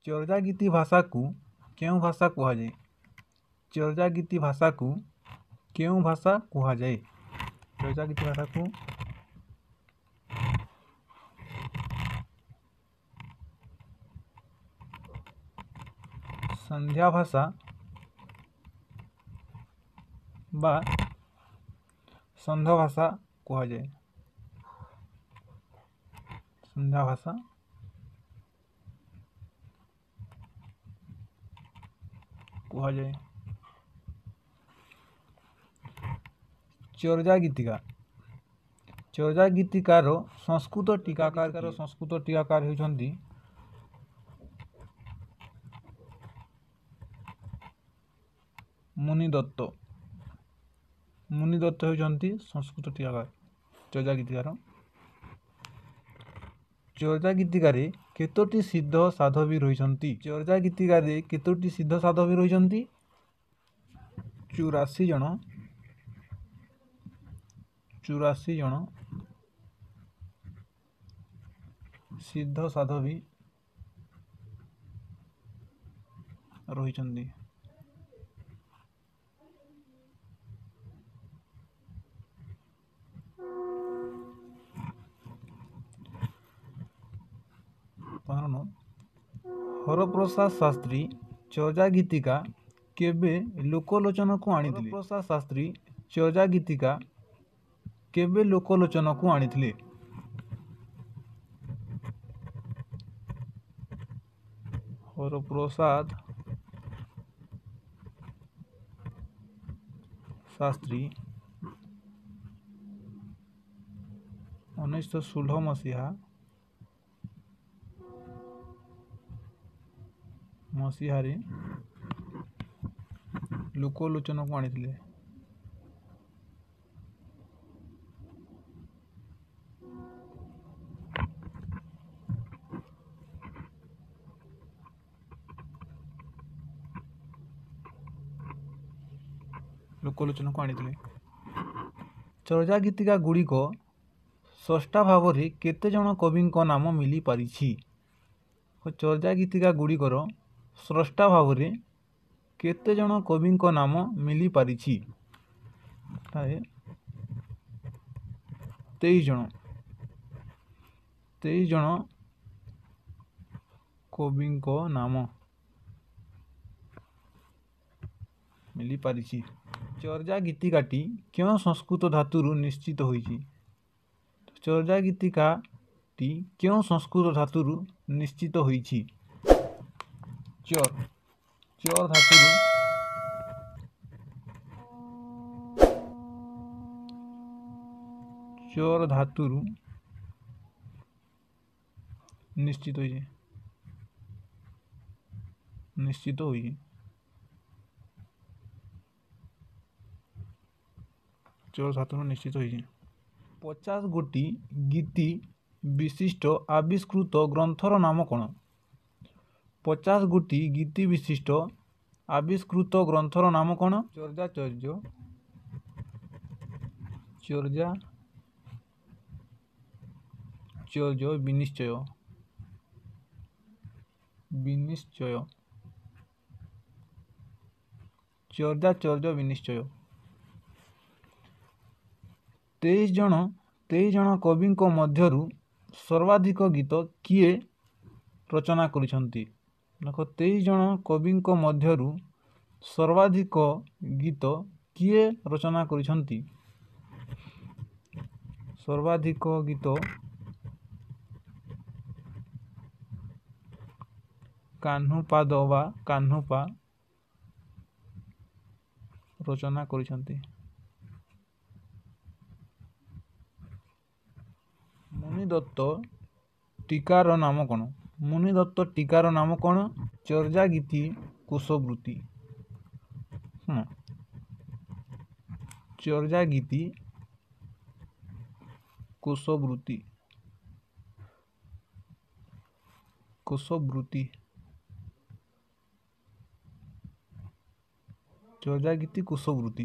चर्जा गीति भाषा को केउं भाषा कुहाଯାଏ? चर्जा गीति भाषा को केउं भाषा कुहाଯାଏ? चर्जा गीति भाषा को संध्या भाषा बा संध भाषा कुहाଯାए। संध्या भाषा कुहाଯାए। चर्जा गीतिका चर्जा गीतिकार संस्कृत टीकाकार होइछन्ति मुनि दत्त होइछन्ति संस्कृत टीकाकार। चर्जा गीतिकार चर्जा गीतिकारे केतोटी सिद्ध साधवी रहिछन्ति? चर्जा गीतिकारे केतोटी सिद्ध साधवी रहिछन्ति? 84 जन 84 जन सिद्ध साधवी रहिछन्ति। हरप्रसाद शास्त्री चर्जा गीतिका केबे लोकलोचन को आनिथिले? हरप्रसाद शास्त्री चर्जा गीतिका केबे लोकलोचन को आनिथिले? हरप्रसाद शास्त्री 1916 मसीहारे लोकलोचन को आनिथिले। लोकलोचन को आनिथिले। चर्जा गीतिका गुड़िक स्रष्टा भाव में केते जन कवि नाम मिली पारिछि? चर्जा गीतिका गुड़िकर स्रष्टा भाव में केते जन कवि नाम मिली पारिछि? 23 जन 23 जन कवि नाम मिली पारिछि। चर्जा गीतिकाटी क्यों संस्कृत धातुरु निश्चित होइछि? चर्जा गीतिकाटी क्यों संस्कृत धातुरु निश्चित होइछि? चर धातुरु निश्चित होइछि। चर धातुरु निश्चित होइछि। 50 गोटी गीति विशिष्ट आविष्कृत ग्रंथर नाम कौन? 50 गोटी गीति विशिष्ट आविष्कृत ग्रंथर नाम कौन? चर्या विनिश्चय चर्या विनिश्चय। 23 जन कवि मध्यरु सर्वाधिक गीत किए रचना करिसंती? देखो 23 जन कवि मध्यरु सर्वाधिक गीत किए रचना करिसंती? सर्वाधिक गीत कान्हुपा रचना करिसंती। मुनि दत्त टीकार नाम कौन? मुनि दत्त टीकार नाम कौन? चर्जा गीति कुशवृत्ति। चर्जा गीति कुशवृत्ति। चर्जा गीति कुशवृत्ति।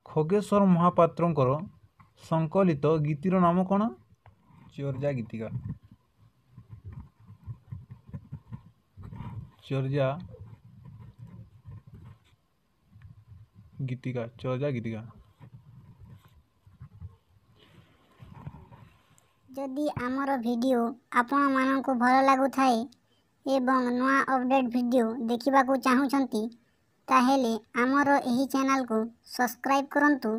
खगेश्वर महापात्रंकर संकलित गीतिर नाम कौन? चर्जा गीतिका। ଚର୍ଯା ଗୀତିକା ଯଦି ଆମର ଭିଡ଼ିଓ ଆପଣମାନଙ୍କୁ ଭଲ ଲାଗୁଥାଏ ଏବଂ ନୂଆ ଅପଡ଼େଟ୍ ଭିଡ଼ିଓ ଦେଖିବାକୁ ଚାହୁଁଛନ୍ତି ତାହେଲେ ଆମର ଏହି ଚ୍ୟାନେଲକୁ ସବସ୍କ୍ରାଇବ୍ କରନ୍ତୁ।